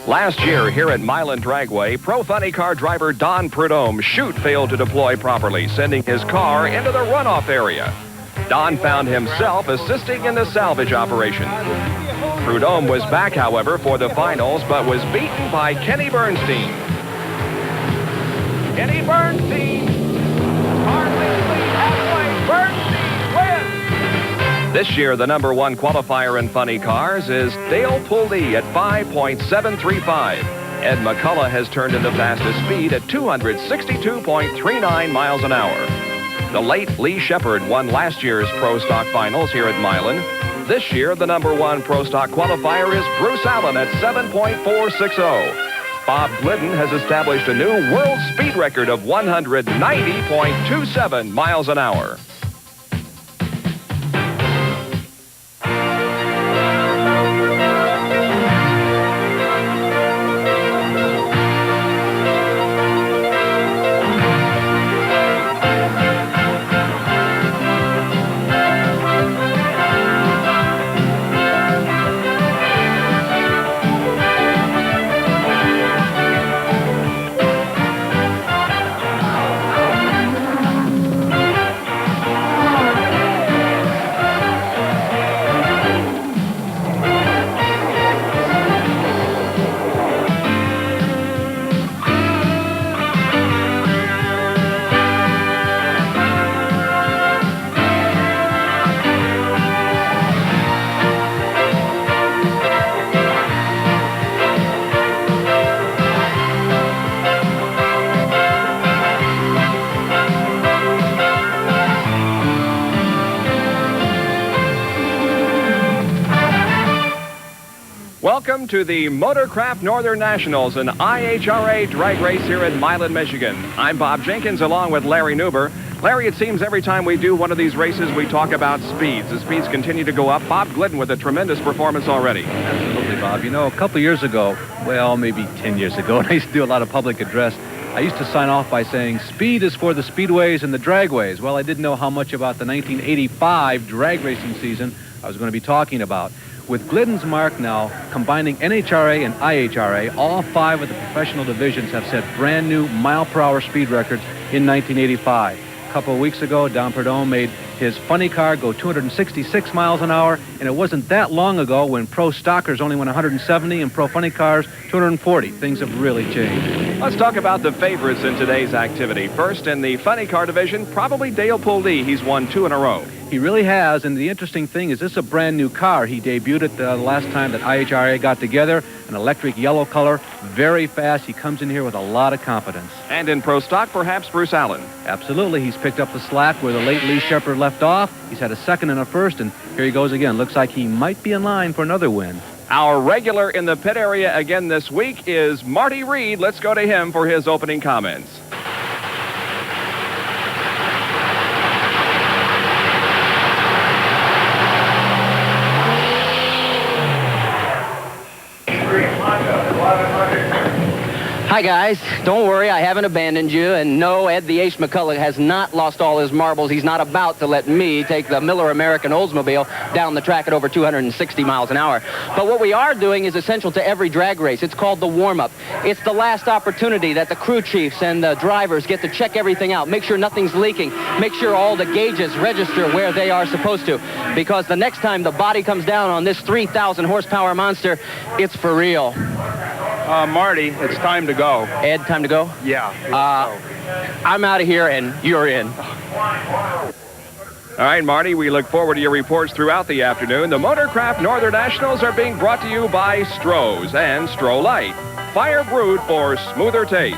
Last year here at Milan Dragway, Pro Funny Car driver Don Prudhomme chute failed to deploy properly, sending his car into the runoff area. Don found himself assisting in the salvage operation. Prudhomme was back, however, for the finals, but was beaten by Kenny Bernstein. Kenny Bernstein, hardly lead halfway. Bernstein wins. This year, the #1 qualifier in funny cars is Dale Pulley at 5.735. Ed McCullough has turned in the fastest speed at 262.39 miles an hour. The late Lee Shepard won last year's Pro Stock Finals here at Milan. This year, the #1 Pro Stock qualifier is Bruce Allen at 7.460. Bob Glidden has established a new world speed record of 190.27 miles an hour. Welcome to the Motorcraft Northern Nationals, an IHRA drag race here in Milan, Michigan. I'm Bob Jenkins along with Larry Newber. Larry, it seems every time we do one of these races, we talk about speeds. The speeds continue to go up. Bob Glidden with a tremendous performance already. Absolutely, Bob. You know, a couple years ago, well, maybe 10 years ago, and I used to do a lot of public address, I used to sign off by saying, speed is for the speedways and the dragways. Well, I didn't know how much about the 1985 drag racing season I was going to be talking about. With Glidden's mark now, combining NHRA and IHRA, all 5 of the professional divisions have set brand new mile-per-hour speed records in 1985. A couple of weeks ago, Don Prudhomme made his funny car go 266 miles an hour, and it wasn't that long ago when pro stockers only went 170 and pro funny cars 240. Things have really changed. Let's talk about the favorites in today's activity. First, in the funny car division, probably Dale Pulley. He's won 2 in a row. He really has, and the interesting thing is this is a brand new car. He debuted it the last time that IHRA got together, an electric yellow color, very fast. He comes in here with a lot of confidence. And in pro stock, perhaps Bruce Allen. Absolutely. He's picked up the slack where the late Lee Shepard left off. He's had a second and a first, and here he goes again. Looks like he might be in line for another win. Our regular in the pit area again this week is Marty Reed. Let's go to him for his opening comments. Hi guys, don't worry, I haven't abandoned you, and no, Ed the Ace McCullough has not lost all his marbles. He's not about to let me take the Miller American Oldsmobile down the track at over 260 miles an hour. But what we are doing is essential to every drag race. It's called the warm-up. It's the last opportunity that the crew chiefs and the drivers get to check everything out, make sure nothing's leaking, make sure all the gauges register where they are supposed to, because the next time the body comes down on this 3,000 horsepower monster, it's for real. Marty, it's time to go. Ed, time to go? Yeah. I'm out of here and you're in. All right, Marty, we look forward to your reports throughout the afternoon. The Motorcraft Northern Nationals are being brought to you by Stroh's and Stroh Light, Fire Brewed for smoother taste,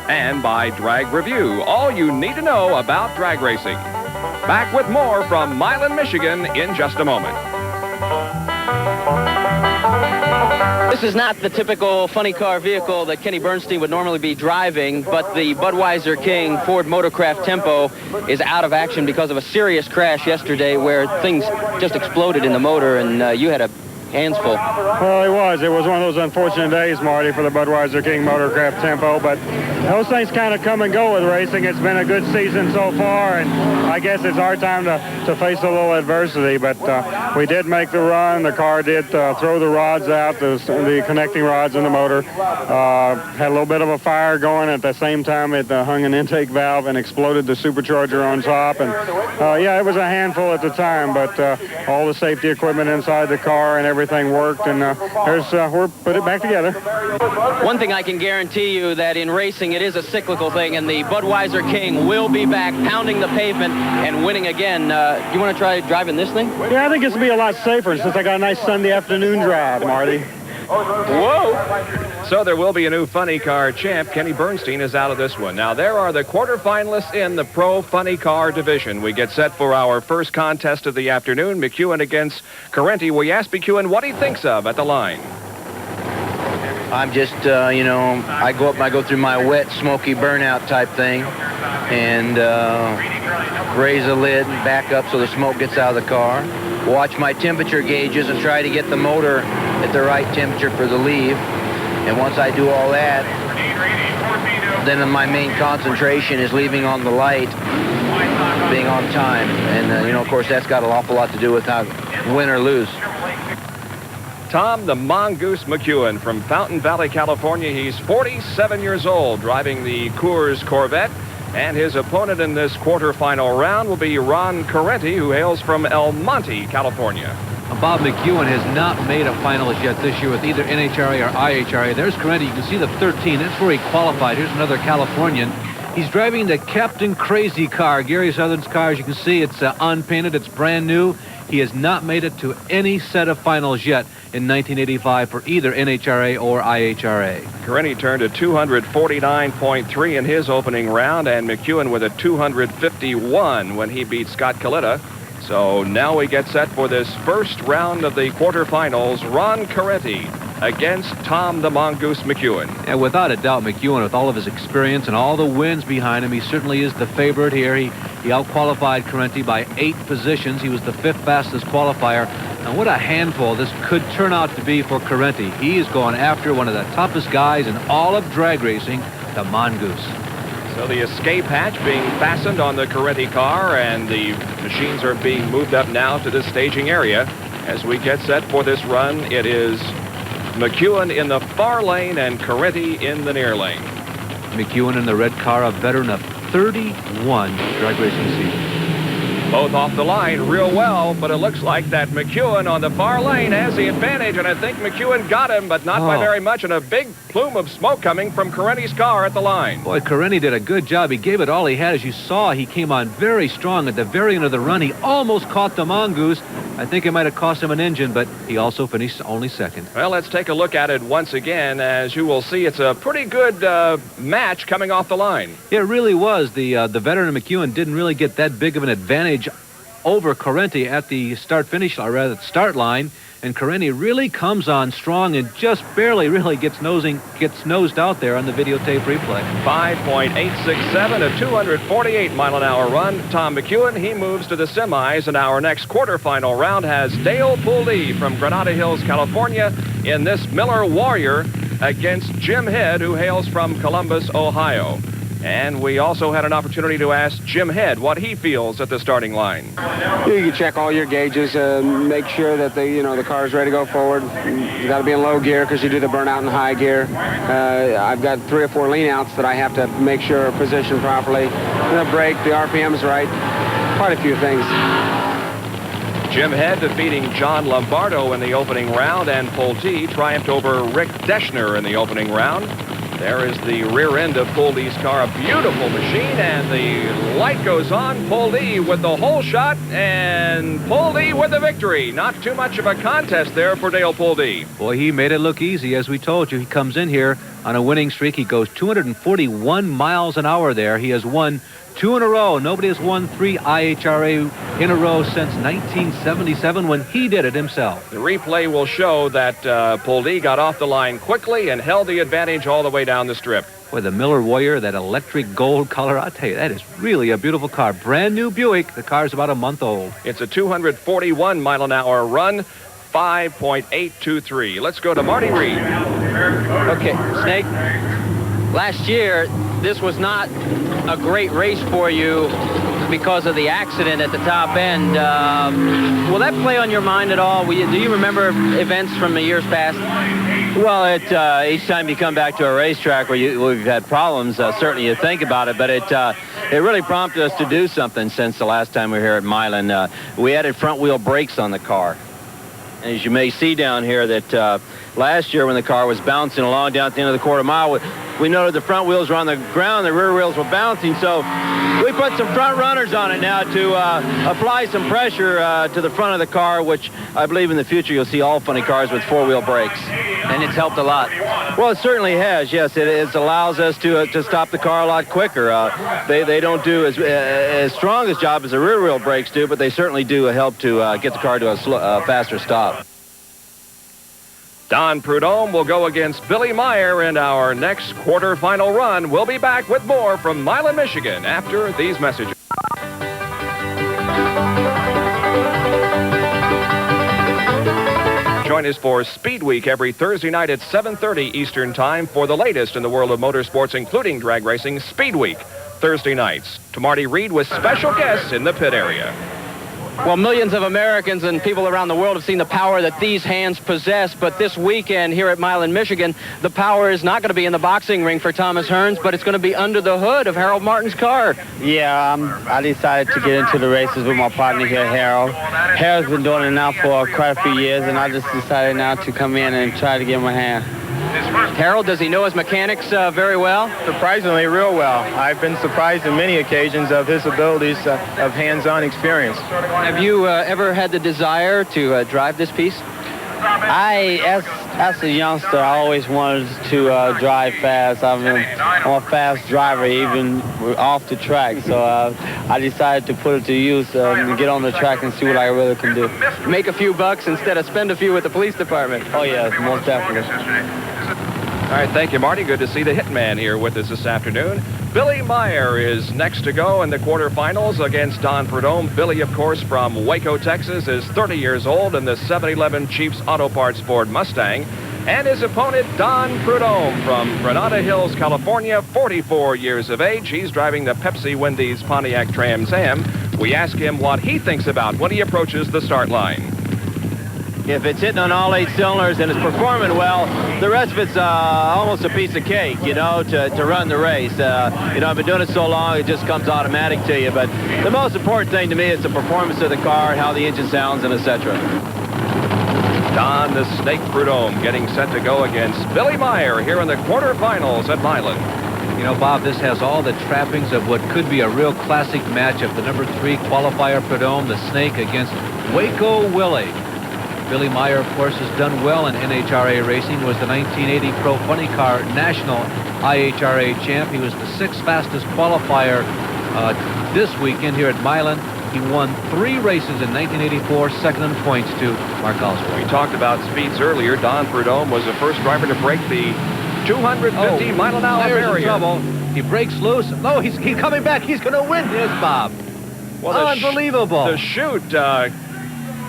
and by Drag Review, all you need to know about drag racing. Back with more from Milan, Michigan in just a moment. This is not the typical funny car vehicle that Kenny Bernstein would normally be driving, but the Budweiser King Ford Motorcraft Tempo is out of action because of a serious crash yesterday where things just exploded in the motor, and you had a hands full. Well, it was one of those unfortunate days, Marty, for the Budweiser King Motorcraft Tempo, but those things kind of come and go with racing. It's been a good season so far, and I guess it's our time to face a little adversity, but we did make the run. The car did throw the rods out, the connecting rods in the motor. Had a little bit of a fire going. At the same time, it hung an intake valve and exploded the supercharger on top. And yeah, it was a handful at the time, but all the safety equipment inside the car and everything worked, and we're put it back together. One thing I can guarantee you, that in racing it is a cyclical thing, and the Budweiser King will be back pounding the pavement and winning again. Do you want to try driving this thing? Yeah, I think this will be a lot safer since I got a nice Sunday afternoon drive, Marty. Whoa! So there will be a new funny car champ. Kenny Bernstein is out of this one. Now, there are the quarterfinalists in the Pro Funny Car division. We get set for our first contest of the afternoon, McEwen against Carenti. We ask McEwen what he thinks of at the line. I'm just, I go through my wet, smoky burnout type thing and raise the lid and back up so the smoke gets out of the car. Watch my temperature gauges and try to get the motor at the right temperature for the leave. And once I do all that, then my main concentration is leaving on the light, being on time. And, of course, that's got an awful lot to do with how win or lose. Tom the Mongoose McEwen from Fountain Valley, California. He's 47 years old, driving the Coors Corvette. And his opponent in this quarterfinal round will be Ron Carenti, who hails from El Monte, California. Bob McEwen has not made a finalist yet this year with either NHRA or IHRA. There's Carenti. You can see the 13. That's where he qualified. Here's another Californian. He's driving the Captain Crazy car, Gary Southern's car. As you can see, it's unpainted. It's brand new. He has not made it to any set of finals yet in 1985 for either NHRA or IHRA. Carenti turned a 249.3 in his opening round, and McEwen with a 251 when he beat Scott Coletta. So now we get set for this first round of the quarterfinals. Ron Carenti against Tom the Mongoose McEwen. And without a doubt, McEwen, with all of his experience and all the wins behind him, he certainly is the favorite here. He outqualified Carenti by 8 positions. He was the 5th fastest qualifier. And what a handful this could turn out to be for Carenti. He is going after one of the toughest guys in all of drag racing, the Mongoose. So the escape hatch being fastened on the Carenti car, and the machines are being moved up now to the staging area. As we get set for this run, it is McEwen in the far lane and Carenti in the near lane. McEwen in the red car, a veteran of 31 drag racing seasons. Both off the line real well, but it looks like that McEwen on the far lane has the advantage, and I think McEwen got him, but not by very much, and a big plume of smoke coming from Carenti's car at the line. Boy, Carenti did a good job. He gave it all he had. As you saw, he came on very strong at the very end of the run. He almost caught the Mongoose. I think it might have cost him an engine, but he also finished only second. Well, let's take a look at it once again. As you will see, it's a pretty good match coming off the line. It really was. The veteran McEwen didn't really get that big of an advantage over Carenti at the start-finish, or rather the start line, and Carenti really comes on strong and just barely really gets nosed out there on the videotape replay. 5.867, a 248-mile-an-hour run. Tom McEwen, he moves to the semis, and our next quarterfinal round has Dale Pouldie from Granada Hills, California, in this Miller Warrior against Jim Head, who hails from Columbus, Ohio. And we also had an opportunity to ask Jim Head what he feels at the starting line. You can check all your gauges, make sure that the car is ready to go forward. You got to be in low gear because you do the burnout in high gear. I've got 3 or 4 lean outs that I have to make sure are positioned properly. The brake, the RPM's right. Quite a few things. Jim Head defeating John Lombardo in the opening round, and Pouldie triumphed over Rick Deschner in the opening round. There is the rear end of Pouldie's car, a beautiful machine, and the light goes on. Pouldie with the whole shot, and Pouldie with the victory. Not too much of a contest there for Dale Pouldie. Boy, he made it look easy. As we told you, he comes in here on a winning streak. He goes 241 miles an hour there. He has won 2 in a row. Nobody has won 3 IHRA in a row since 1977 when he did it himself. The replay will show that Pouldie got off the line quickly and held the advantage all the way down the strip. Boy, the Miller Warrior, that electric gold color, I'll tell you, that is really a beautiful car. Brand new Buick. The car's about a month old. It's a 241-mile-an-hour run, 5.823. Let's go to Marty Reed. Okay, Snake, last year, this was not a great race for you because of the accident at the top end. Will that play on your mind at all? Do you remember events from the years past? Well, each time you come back to a racetrack where we've had problems, certainly you think about it, but it really prompted us to do something since the last time we were here at Milan. We added front-wheel brakes on the car. And as you may see down here that last year when the car was bouncing along down at the end of the quarter mile, we noted the front wheels were on the ground, the rear wheels were bouncing, so we put some front runners on it now to apply some pressure to the front of the car, which I believe in the future you'll see all funny cars with four-wheel brakes. And it's helped a lot. Well, it certainly has, yes. It allows us to stop the car a lot quicker. They don't do as strong a job as the rear wheel brakes do, but they certainly do help to get the car to a faster stop. Don Prudhomme will go against Billy Meyer in our next quarterfinal run. We'll be back with more from Milan, Michigan after these messages. Join us for Speed Week every Thursday night at 7:30 Eastern Time for the latest in the world of motorsports, including drag racing. Speed Week, Thursday nights. To Marty Reed with special guests in the pit area. Well, millions of Americans and people around the world have seen the power that these hands possess, but this weekend here at Milan, Michigan, the power is not going to be in the boxing ring for Thomas Hearns, but it's going to be under the hood of Harold Martin's car. Yeah, I decided to get into the races with my partner here, Harold. Harold's been doing it now for quite a few years, and I just decided now to come in and try to give him a hand. Harold, does he know his mechanics very well? Surprisingly, real well. I've been surprised on many occasions of his abilities of hands-on experience. Have you ever had the desire to drive this piece? As a youngster, I always wanted to drive fast. I'm a fast driver, even off the track. So I decided to put it to use and get on the track and see what I really can do. Make a few bucks instead of spend a few with the police department. Oh, yeah, most definitely. All right, thank you, Marty. Good to see the Hitman here with us this afternoon. Billy Meyer is next to go in the quarterfinals against Don Prudhomme. Billy, of course, from Waco, Texas, is 30 years old in the 711 Chiefs Auto Parts Ford Mustang. And his opponent, Don Prudhomme from Granada Hills, California, 44 years of age. He's driving the Pepsi Wendy's Pontiac Trans Am. We ask him what he thinks about when he approaches the start line. If it's hitting on all 8 cylinders and it's performing well, the rest of it's almost a piece of cake, you know, to run the race. You know, I've been doing it so long, it just comes automatic to you. But the most important thing to me is the performance of the car, how the engine sounds, and etc. Don the Snake Prudhomme getting set to go against Billy Meyer here in the quarterfinals at Milan. You know, Bob, this has all the trappings of what could be a real classic matchup. The number 3 qualifier Prudhomme, the Snake, against Waco Willie. Billy Meyer, of course, has done well in NHRA racing, was the 1980 Pro Funny Car National IHRA champ. He was the 6th fastest qualifier this weekend here at Milan. He won 3 races in 1984, second in points to Mark Oswald. We talked about speeds earlier. Don Prudhomme was the first driver to break the 250 mile-an-hour barrier. In trouble. He breaks loose. No, he's coming back. He's going to win this, Bob. Well, unbelievable. The chute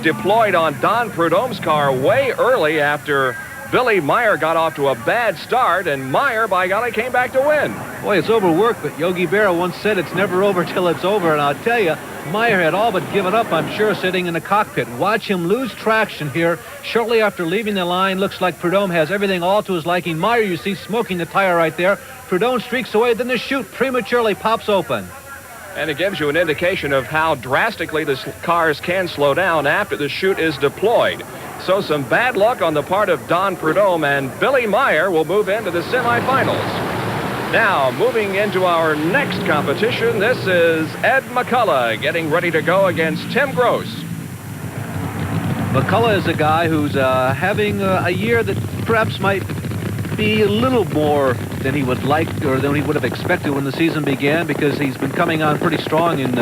deployed on Don Prudhomme's car way early after Billy Meyer got off to a bad start, and Meyer, by golly, came back to win. Boy, it's overworked, but Yogi Berra once said it's never over till it's over, and I'll tell you, Meyer had all but given up, I'm sure, sitting in the cockpit. Watch him lose traction here. Shortly after leaving the line, looks like Prudhomme has everything all to his liking. Meyer, you see, smoking the tire right there. Prudhomme streaks away, then the chute prematurely pops open. And it gives you an indication of how drastically the cars can slow down after the chute is deployed. So some bad luck on the part of Don Prudhomme, and Billy Meyer will move into the semifinals. Now, moving into our next competition, this is Ed McCullough getting ready to go against Tim Gross. McCullough is a guy who's having a year that perhaps might be a little more than he would like or than he would have expected when the season began, because he's been coming on pretty strong in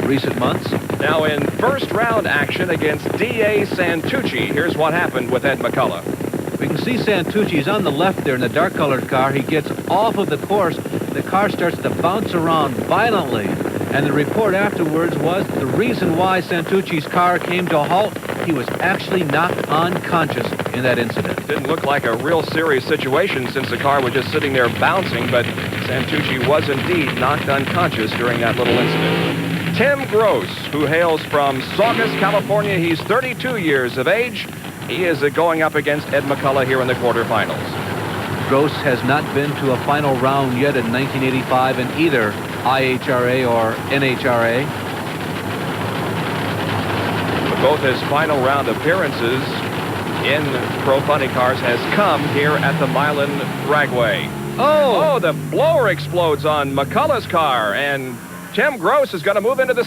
recent months. Now in first round action against D.A. Santucci, here's what happened with Ed McCullough. We can see Santucci's on the left there in the dark colored car. He gets off of the course. The car starts to bounce around violently. And the report afterwards was the reason why Santucci's car came to a halt, he was actually knocked unconscious in that incident. Didn't look like a real serious situation since the car was just sitting there bouncing, but Santucci was indeed knocked unconscious during that little incident. Tim Gross, who hails from Saugus, California. He's 32 years of age. He is going up against Ed McCullough here in the quarterfinals. Gross has not been to a final round yet in 1985 in either IHRA or NHRA. Both his final round appearances in Pro Funny Cars has come here at the Milan Dragway. Oh, the blower explodes on McCullough's car, and Tim Gross is going to move into the